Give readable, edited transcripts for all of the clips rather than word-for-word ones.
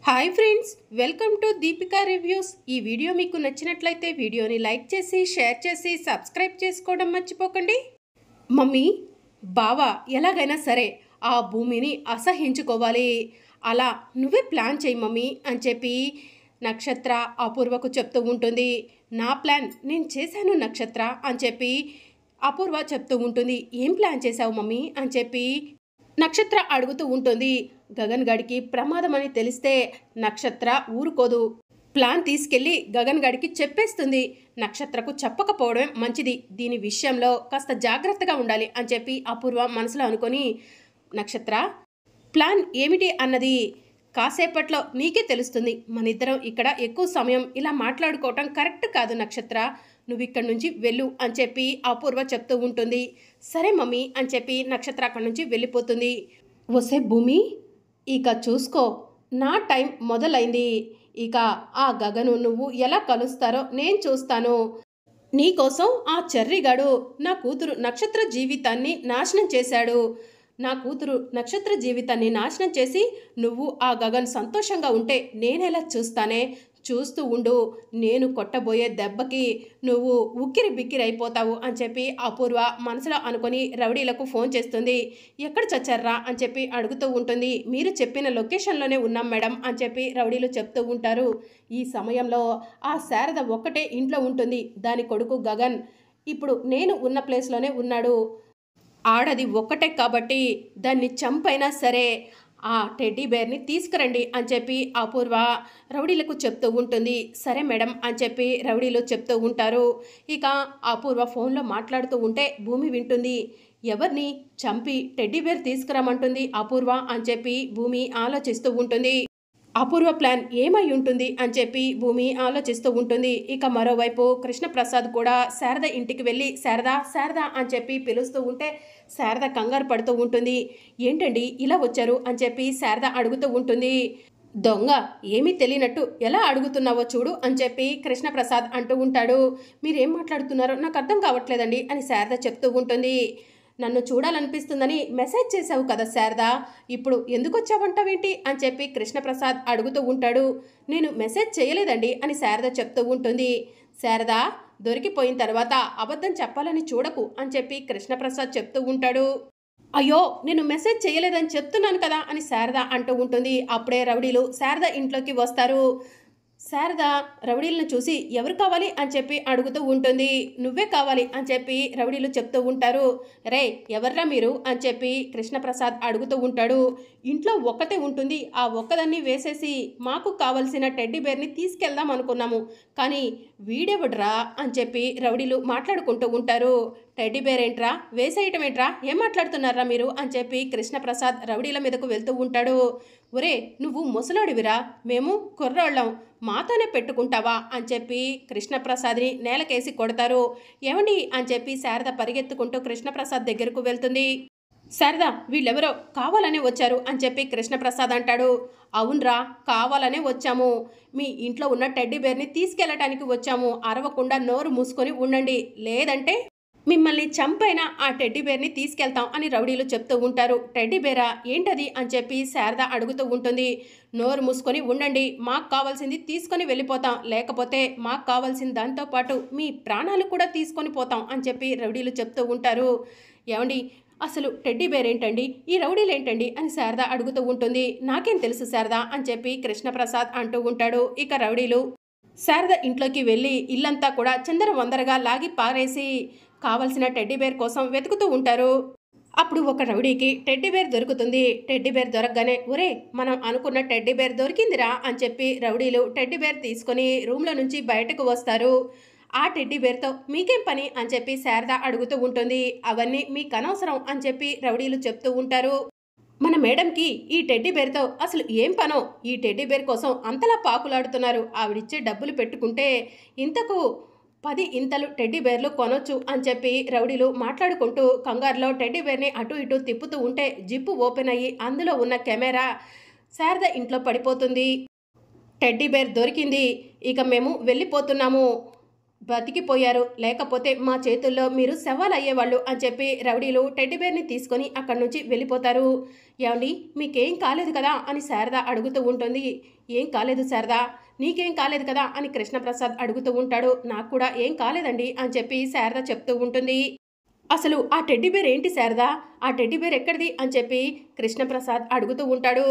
Hi friends, welcome to Deepika reviews. ఈ video మీకు నచ్చినట్లయితే వీడియోని లైక్ చేసి షేర్ చేసి సబ్స్క్రైబ్ చేసుకోవడం మర్చిపోకండి. మమ్మీ, బావా ఎలాగైనా సరే ఆ భూమిని అసహించుకోవాలి, అలా నువ్వే ప్లాన్ చేయి మమ్మీ అని చెప్పి నక్షత్ర అపూర్వకు చెప్తూ ఉంటుంది. నా ప్లాన్ నేను చేశాను నక్షత్ర అని చెప్పి అపూర్వ చెప్తూ ఉంటుంది. ఏం ప్లాన్ చేశావు మమ్మీ అని చెప్పి నక్షత్ర అడుగుతూ ఉంటుంది. గగన్ గడికి ప్రమాదం అని తెలిస్తే నక్షత్ర ఊరుకోదు. ప్లాన్ తీసుకెళ్లి గగన్ గడికి చెప్పేస్తుంది. నక్షత్రకు చెప్పకపోవడం మంచిది, దీని విషయంలో కాస్త జాగ్రత్తగా ఉండాలి అని చెప్పి అపూర్వ మనసులో అనుకొని, నక్షత్ర ప్లాన్ ఏమిటి అన్నది కాసేపట్లో నీకే తెలుస్తుంది. మనిద్దరం ఇక్కడ ఎక్కువ సమయం ఇలా మాట్లాడుకోవటం కరెక్ట్ కాదు నక్షత్ర, నువ్వు ఇక్కడి నుంచి వెళ్ళు అని చెప్పి అపూర్వ చెప్తూ ఉంటుంది. సరే మమ్మీ అని చెప్పి నక్షత్ర అక్కడి నుంచి వెళ్ళిపోతుంది. వసే భూమి, ఇక చూసుకో, నా టైం మొదలైంది. ఇక ఆ గగను నువ్వు ఎలా కలుస్తారో నేను చూస్తాను. నీకోసం ఆ చెర్రిగాడు నా కూతురు నక్షత్ర జీవితాన్ని నాశనం చేశాడు. నా కూతురు నక్షత్ర జీవితాన్ని నాశనం చేసి నువ్వు ఆ గగన్ సంతోషంగా ఉంటే నేనెలా చూస్తానే, చూస్తూ ఉండు. నేను కొట్టబోయే దెబ్బకి నువ్వు ఉక్కిరి బిక్కిరి అయిపోతావు అని చెప్పి అపూర్వ మనసులో అనుకొని రౌడీలకు ఫోన్ చేస్తుంది. ఎక్కడ చచ్చారా అని చెప్పి అడుగుతూ ఉంటుంది. మీరు చెప్పిన లొకేషన్లోనే ఉన్నాం మేడం అని చెప్పి రౌడీలు చెప్తూ ఉంటారు. ఈ సమయంలో ఆ శారద ఒక్కటే ఇంట్లో ఉంటుంది. దాని కొడుకు గగన్ ఇప్పుడు నేను ఉన్న ప్లేస్లోనే ఉన్నాడు. ఆడది ఒక్కటే కాబట్టి దాన్ని చంపైనా సరే ఆ టెడ్డీ బేర్ని తీసుకురండి అని చెప్పి అపూర్వ రౌడీలకు చెప్తూ ఉంటుంది. సరే మేడం అని చెప్పి రౌడీలు చెప్తూ ఉంటారు. ఇక అపూర్వ ఫోన్లో మాట్లాడుతూ ఉంటే భూమి వింటుంది. ఎవరిని చంపి టెడ్డీ బేర్ తీసుకురమ్మంటుంది అపూర్వ అని చెప్పి భూమి ఆలోచిస్తూ ఉంటుంది. అపూర్వ ప్లాన్ ఏమై ఉంటుంది అని చెప్పి భూమి ఆలోచిస్తూ ఉంటుంది. ఇక మరోవైపు కృష్ణప్రసాద్ కూడా శారద ఇంటికి వెళ్ళి శారదా శారదా అని చెప్పి పిలుస్తూ ఉంటే శారద కంగారు పడుతూ ఉంటుంది. ఏంటండి ఇలా వచ్చారు అని చెప్పి శారద అడుగుతూ ఉంటుంది. దొంగ ఏమీ తెలియనట్టు ఎలా అడుగుతున్నావో చూడు అని చెప్పి కృష్ణప్రసాద్ అంటూ ఉంటాడు. మీరేం మాట్లాడుతున్నారో నాకు అర్థం కావట్లేదండి అని శారద చెప్తూ ఉంటుంది. నన్ను చూడాలనిపిస్తుందని మెసేజ్ చేశావు కదా శారదా, ఇప్పుడు ఎందుకు వచ్చావంటావేంటి అని చెప్పి కృష్ణప్రసాద్ అడుగుతూ ఉంటాడు. నేను మెసేజ్ చేయలేదండి అని శారద చెప్తూ ఉంటుంది. శారదా, దొరికిపోయిన తర్వాత అబద్ధం చెప్పాలని చూడకు అని చెప్పి కృష్ణప్రసాద్ చెప్తూ ఉంటాడు. అయ్యో, నేను మెసేజ్ చేయలేదని చెప్తున్నాను కదా అని శారద అంటూ ఉంటుంది. అప్పుడే రౌడీలు శారద ఇంట్లోకి వస్తారు. శారద రౌడీలను చూసి ఎవరు కావాలి అని చెప్పి అడుగుతూ ఉంటుంది. నువ్వే కావాలి అని చెప్పి రౌడీలు చెప్తూ ఉంటారు. రే ఎవర్రా మీరు అని చెప్పి కృష్ణప్రసాద్ అడుగుతూ ఉంటాడు. ఇంట్లో ఒక్కతే ఉంటుంది, ఆ ఒక్కదాన్ని వేసేసి మాకు కావలసిన టెడ్డీ బేర్ని తీసుకెళ్దాం అనుకున్నాము, కానీ వీడెవడ్రా అని చెప్పి రౌడీలు మాట్లాడుకుంటూ ఉంటారు. టెడ్డీ బేర్ ఏంట్రా, వేసేయటం ఏంట్రా, ఏం మాట్లాడుతున్నారా మీరు అని చెప్పి కృష్ణప్రసాద్ రౌడీల మీదకు వెళ్తూ ఉంటాడు. ఒరే నువ్వు ముసలాడివిరా, మేము కుర్రోళ్ళం, మాతోనే పెట్టుకుంటావా అని చెప్పి కృష్ణప్రసాద్ని నేలకేసి కొడతారు. ఏమండి అని చెప్పి శారద పరిగెత్తుకుంటూ కృష్ణప్రసాద్ దగ్గరకు వెళ్తుంది. శారద, వీళ్ళెవరో కావాలనే వచ్చారు అని చెప్పి కృష్ణప్రసాద్ అంటాడు. అవునరా, కావాలనే వచ్చాము, మీ ఇంట్లో ఉన్న టెడ్డీ బేర్ని తీసుకెళ్ళటానికి వచ్చాము, అరవకుండా నోరు మూసుకొని ఉండండి, లేదంటే మిమ్మల్ని చంపైనా ఆ టెడ్డీ బేర్ని తీసుకెళ్తాం అని రౌడీలు చెప్తూ ఉంటారు. టెడ్డీ బేరా ఏంటది అని చెప్పి శారద అడుగుతూ ఉంటుంది. నోరు మూసుకొని ఉండండి, మాకు కావాల్సింది తీసుకొని వెళ్ళిపోతాం, లేకపోతే మాకు కావాల్సిన దాంతోపాటు మీ ప్రాణాలు కూడా తీసుకొని పోతాం అని చెప్పి రౌడీలు చెప్తూ ఉంటారు. ఏమండి, అసలు టెడ్డీ బేర్ ఏంటండి, ఈ రౌడీలు ఏంటండి అని శారద అడుగుతూ ఉంటుంది. నాకేం తెలుసు శారద అని చెప్పి కృష్ణప్రసాద్ అంటూ ఉంటాడు. ఇక రౌడీలు శారద ఇంట్లోకి వెళ్ళి ఇల్లంతా కూడా చిందరవందరగా లాగి పారేసి కావలసిన టెడ్డీ బేర్ కోసం వెతుకుతూ ఉంటారు. అప్పుడు ఒక రౌడీకి టెడ్డీ బేర్ దొరుకుతుంది. టెడ్డీ బేర్ దొరకగానే ఒరే మనం అనుకున్న టెడ్డీ బేర్ దొరికిందిరా అని చెప్పి రౌడీలు టెడ్డీ బేర్ తీసుకొని రూమ్లో నుంచి బయటకు వస్తారు. ఆ టెడ్డీ బేర్తో మీకేం పని అని చెప్పి శారద అడుగుతూ ఉంటుంది. అవన్నీ మీకు అనవసరం అని చెప్పి రౌడీలు చెప్తూ ఉంటారు. మన మేడంకి ఈ టెడ్డీ బేర్తో అసలు ఏం పనో, ఈ టెడ్డీ బేర్ కోసం అంతలా పాకులాడుతున్నారు, ఆవిడిచ్చే డబ్బులు పెట్టుకుంటే ఇంతకు 10 ఇంతలు టెడ్డీ బేర్లు కొనొచ్చు అని చెప్పి రౌడీలు మాట్లాడుకుంటూ కంగారులో టెడ్డీ బేర్ని అటు ఇటు తిప్పుతూ ఉంటే జిప్పు ఓపెన్ అయ్యి అందులో ఉన్న కెమెరా శారద ఇంట్లో పడిపోతుంది. టెడ్డీ బేర్ దొరికింది, ఇక మేము వెళ్ళిపోతున్నాము, బతికిపోయారు, లేకపోతే మా చేతుల్లో మీరు శవాలయ్యేవాళ్ళు అని చెప్పి రౌడీలు టెడ్డీబేర్ని తీసుకొని అక్కడి నుంచి వెళ్ళిపోతారు. ఏమండి, మీకేం కాలేదు కదా అని శారద అడుగుతూ ఉంటుంది. ఏం కాలేదు శారద, నీకేం కాలేదు కదా అని కృష్ణప్రసాద్ అడుగుతూ ఉంటాడు. నాకు కూడా ఏం కాలేదండి అని చెప్పి శారద చెప్తూ ఉంటుంది. అసలు ఆ టెడ్డీబేర్ ఏంటి శారదా, ఆ టెడ్డీబేర్ ఎక్కడిది అని చెప్పి కృష్ణప్రసాద్ అడుగుతూ ఉంటాడు.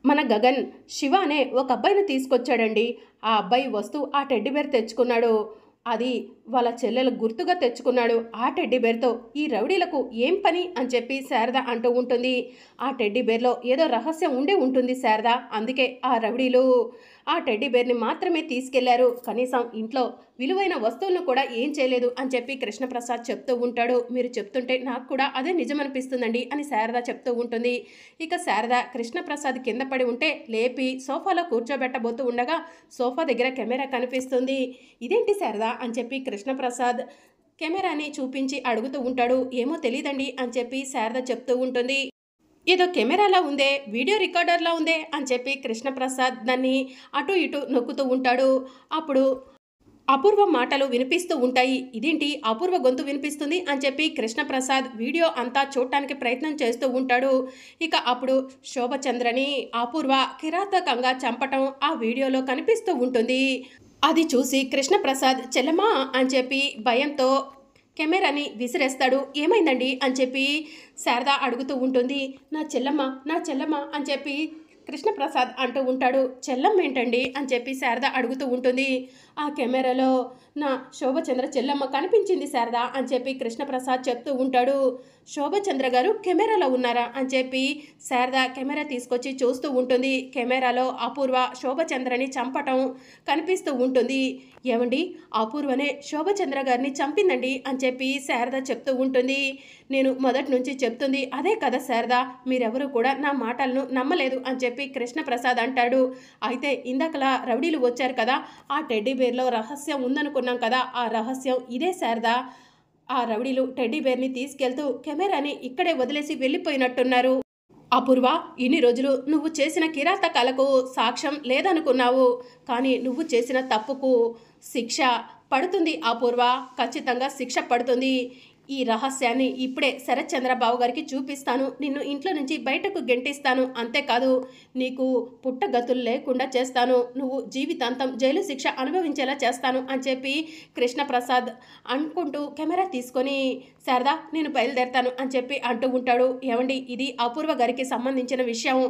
మన గగన్ శివ అనే ఒక అబ్బాయిని తీసుకొచ్చాడండి. ఆ అబ్బాయి వస్తూ ఆ టెడ్డీబేర్ తెచ్చుకున్నాడు. అది వాళ్ళ చెల్లెలు గుర్తుగా తెచ్చుకున్నాడు. ఆ టెడ్డీబేర్తో ఈ రౌడీలకు ఏం పని అని చెప్పి శారద అంటూ ఉంటుంది. ఆ టెడ్డీబేర్లో ఏదో రహస్యం ఉండే ఉంటుంది శారద, అందుకే ఆ రౌడీలు ఆ టెడ్డీబేర్ని మాత్రమే తీసుకెళ్లారు, కనీసం ఇంట్లో విలువైన వస్తువులను కూడా ఏం చేయలేదు అని చెప్పి కృష్ణప్రసాద్ చెప్తూ ఉంటాడు. మీరు చెప్తుంటే నాకు కూడా అదే నిజమనిపిస్తుందండి అని శారద చెప్తూ ఉంటుంది. ఇక శారద కృష్ణప్రసాద్ కింద పడి ఉంటే లేపి సోఫాలో కూర్చోబెట్టబోతూ ఉండగా సోఫా దగ్గర కెమెరా కనిపిస్తుంది. ఇదేంటి శారద అని చెప్పి కృష్ణప్రసాద్ కెమెరాని చూపించి అడుగుతూ ఉంటాడు. ఏమో తెలియదండి అని చెప్పి శారద చెప్తూ ఉంటుంది. ఏదో కెమెరాలా ఉందే, వీడియో రికార్డర్లా ఉందే అని చెప్పి కృష్ణప్రసాద్ దాన్ని అటు ఇటు నొక్కుతూ ఉంటాడు. అప్పుడు అపూర్వ మాటలు వినిపిస్తూ ఉంటాయి. ఇదేంటి అపూర్వ గొంతు వినిపిస్తుంది అని చెప్పి కృష్ణప్రసాద్ వీడియో అంతా చూడటానికి ప్రయత్నం చేస్తూ ఉంటాడు. ఇక అప్పుడు శోభచంద్రని అపూర్వ కిరాతకంగా చంపటం ఆ వీడియోలో కనిపిస్తూ ఉంటుంది. అది చూసి కృష్ణప్రసాద్ చెల్లమా అని చెప్పి భయంతో కెమెరాని విసిరేస్తాడు. ఏమైందండి అని చెప్పి శారద అడుగుతూ ఉంటుంది. నా చెల్లమ్మ అని చెప్పి కృష్ణప్రసాద్ అంటూ ఉంటాడు. చెల్లమ్మ ఏంటండి అని చెప్పి శారద అడుగుతూ ఉంటుంది. ఆ కెమెరాలో నా శోభచంద్ర చెల్లమ్మ కనిపించింది శారద అని చెప్పి కృష్ణప్రసాద్ చెప్తూ ఉంటాడు. శోభచంద్ర గారు కెమెరాలో ఉన్నారా అని చెప్పి శారద కెమెరా తీసుకొచ్చి చూస్తూ ఉంటుంది. కెమెరాలో అపూర్వ శోభచంద్రని చంపటం కనిపిస్తూ ఉంటుంది. ఏమండి, అపూర్వనే శోభచంద్ర గారిని చంపిందండి అని చెప్పి శారద చెప్తూ ఉంటుంది. నేను మొదటి నుంచి చెప్తుంది అదే కదా శారద, మీరెవరూ కూడా నా మాటలను నమ్మలేదు అని చెప్పి కృష్ణప్రసాద్ అంటాడు. అయితే ఇందాకలా రౌడీలు వచ్చారు కదా, ఆ టెడ్డీబేర్లో రహస్యం ఉందనుకున్నాం కదా, ఆ రహస్యం ఇదే శారద. ఆ రౌడీలు టెడ్డీబేర్ని తీసుకెళ్తూ కెమెరాని ఇక్కడే వదిలేసి వెళ్ళిపోయినట్టున్నారు. అపూర్వ, ఇన్ని రోజులు నువ్వు చేసిన కిరాతకాలకు సాక్ష్యం లేదనుకున్నావు, కానీ నువ్వు చేసిన తప్పుకు శిక్ష పడుతుంది అపూర్వ, ఖచ్చితంగా శిక్ష పడుతుంది. ఈ రహస్యాన్ని ఇప్పుడే శరత్చంద్రబాబు గారికి చూపిస్తాను, నిన్ను ఇంట్లో నుంచి బయటకు గెంటిస్తాను, అంతేకాదు నీకు పుట్టగతులు లేకుండా చేస్తాను, నువ్వు జీవితాంతం జైలు శిక్ష అనుభవించేలా చేస్తాను అని చెప్పి కృష్ణప్రసాద్ అనుకుంటూ కెమెరా తీసుకొని శారదా నేను బయలుదేరతాను అని చెప్పి అంటూ ఉంటాడు. ఏమండి, ఇది అపూర్వ గారికి సంబంధించిన విషయం,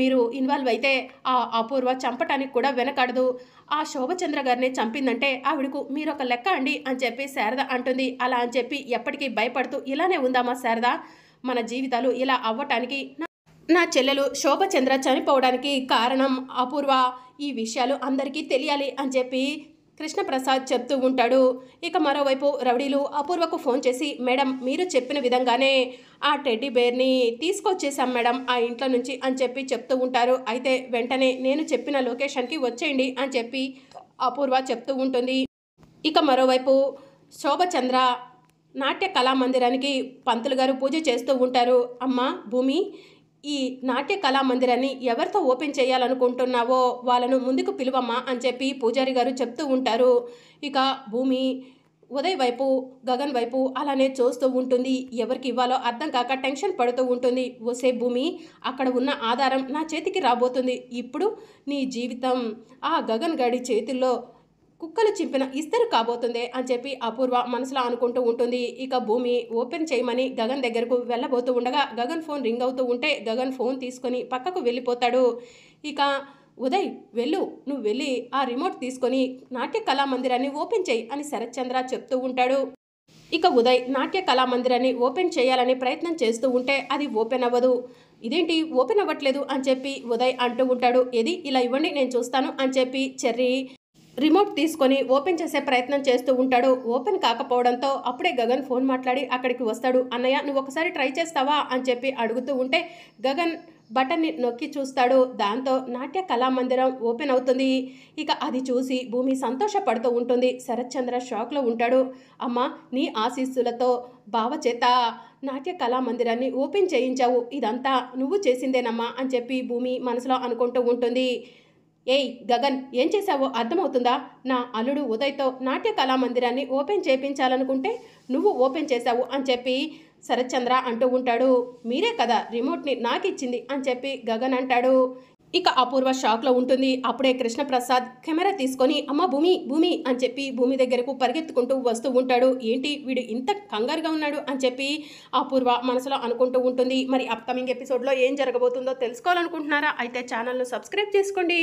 మీరు ఇన్వాల్వ్ అయితే ఆ అపూర్వ చంపటానికి కూడా వెనకాడదు, ఆ శోభచంద్ర గారిని చంపిందంటే ఆవిడకు మీరొక లెక్క అండి అని చెప్పి శారద అంటుంది. అలా అని చెప్పి ఎప్పటికీ భయపడుతూ ఇలానే ఉందామా శారద, మన జీవితాలు ఇలా అవ్వటానికి నా చెల్లెలు శోభచంద్ర చనిపోవడానికి కారణం అపూర్వ, ఈ విషయాలు అందరికీ తెలియాలి అని చెప్పి కృష్ణప్రసాద్ చెప్తూ ఉంటాడు. ఇక మరోవైపు రౌడీలు అపూర్వకు ఫోన్ చేసి మేడం మీరు చెప్పిన విధంగానే ఆ టెడ్డీబేర్ని తీసుకొచ్చేసాం మేడం ఆ ఇంట్లో నుంచి అని చెప్పి చెప్తూ ఉంటారు. అయితే వెంటనే నేను చెప్పిన లొకేషన్కి వచ్చేయండి అని చెప్పి అపూర్వ చెప్తూ ఉంటుంది. ఇక మరోవైపు శోభచంద్ర నాట్య కళామందిరానికి పంతులు గారు పూజ చేస్తూ ఉంటారు. అమ్మ భూమి, ఈ నాట్య కళామందిరాన్ని ఎవరితో ఓపెన్ చేయాలనుకుంటున్నావో వాళ్ళను ముందుకు పిలువమ్మా అని చెప్పి పూజారి గారు చెప్తూ ఉంటారు. ఇక భూమి ఉదయ్ వైపు గగన్ వైపు అలానే చూస్తూ ఉంటుంది. ఎవరికి ఇవ్వాలో అర్థం కాక టెన్షన్ పడుతూ ఉంటుంది. ఓసే భూమి, అక్కడ ఉన్న ఆధారం నా చేతికి రాబోతుంది, ఇప్పుడు నీ జీవితం ఆ గగన్ గాడి చేతుల్లో కుక్కలు చింపిన ఇస్తరు కాబోతుందే అని చెప్పి అపూర్వ మనసులో అనుకుంటూ ఉంటుంది. ఇక భూమి ఓపెన్ చేయమని గగన్ దగ్గరకు వెళ్ళబోతూ ఉండగా గగన్ ఫోన్ రింగ్ అవుతూ ఉంటే గగన్ ఫోన్ తీసుకొని పక్కకు వెళ్ళిపోతాడు. ఇక ఉదయ్ వెళ్ళు, నువ్వు వెళ్ళి ఆ రిమోట్ తీసుకొని నాట్య కళామందిరాన్ని ఓపెన్ చేయి అని శరత్చంద్ర చెప్తూ ఉంటాడు. ఇక ఉదయ్ నాట్య కళామందిరాన్ని ఓపెన్ చేయాలని ప్రయత్నం చేస్తూ ఉంటే అది ఓపెన్ అవ్వదు. ఇదేంటి ఓపెన్ అవ్వట్లేదు అని చెప్పి ఉదయ్ అంటూ ఉంటాడు. ఏది ఇలా ఇవ్వండి నేను చూస్తాను అని చెప్పి చెర్రీ రిమోట్ తీసుకొని ఓపెన్ చేసే ప్రయత్నం చేస్తూ ఉంటాడు. ఓపెన్ కాకపోవడంతో అప్పుడే గగన్ ఫోన్ మాట్లాడి అక్కడికి వస్తాడు. అన్నయ్య నువ్వు ఒకసారి ట్రై చేస్తావా అని చెప్పి అడుగుతూ ఉంటే గగన్ బటన్ని నొక్కి చూస్తాడు. దాంతో నాట్య కళామందిరం ఓపెన్ అవుతుంది. ఇక అది చూసి భూమి సంతోషపడుతూ ఉంటుంది. శరత్చంద్ర షాక్లో ఉంటాడు. అమ్మ నీ ఆశీస్సులతో బావ చేత నాట్య కళామందిరాన్ని ఓపెన్ చేయించావు, ఇదంతా నువ్వు చేసిందేనమ్మా అని చెప్పి భూమి మనసులో అనుకుంటూ ఉంటుంది. ఏయ్ గగన్, ఏం చేశావో అర్థమవుతుందా? నా అల్లుడు ఉదయ్తో నాట్య కళామందిరాన్ని ఓపెన్ చేయించాలనుకుంటే నువ్వు ఓపెన్ చేశావు అని చెప్పి శరత్చంద్ర అంటూ ఉంటాడు. మీరే కదా రిమోట్ని నాకు ఇచ్చింది అని చెప్పి గగన్ అంటాడు. ఇక అపూర్వ షాక్లో ఉంటుంది. అప్పుడే కృష్ణప్రసాద్ కెమెరా తీసుకొని అమ్మ భూమి భూమి అని చెప్పి భూమి దగ్గరకు పరిగెత్తుకుంటూ వస్తూ ఉంటాడు. ఏంటి వీడు ఇంత కంగారుగా ఉన్నాడు అని చెప్పి అపూర్వ మనసులో అనుకుంటూ ఉంటుంది. మరి అప్కమింగ్ ఎపిసోడ్లో ఏం జరగబోతుందో తెలుసుకోవాలనుకుంటున్నారా? అయితే ఛానల్ను సబ్స్క్రైబ్ చేసుకోండి.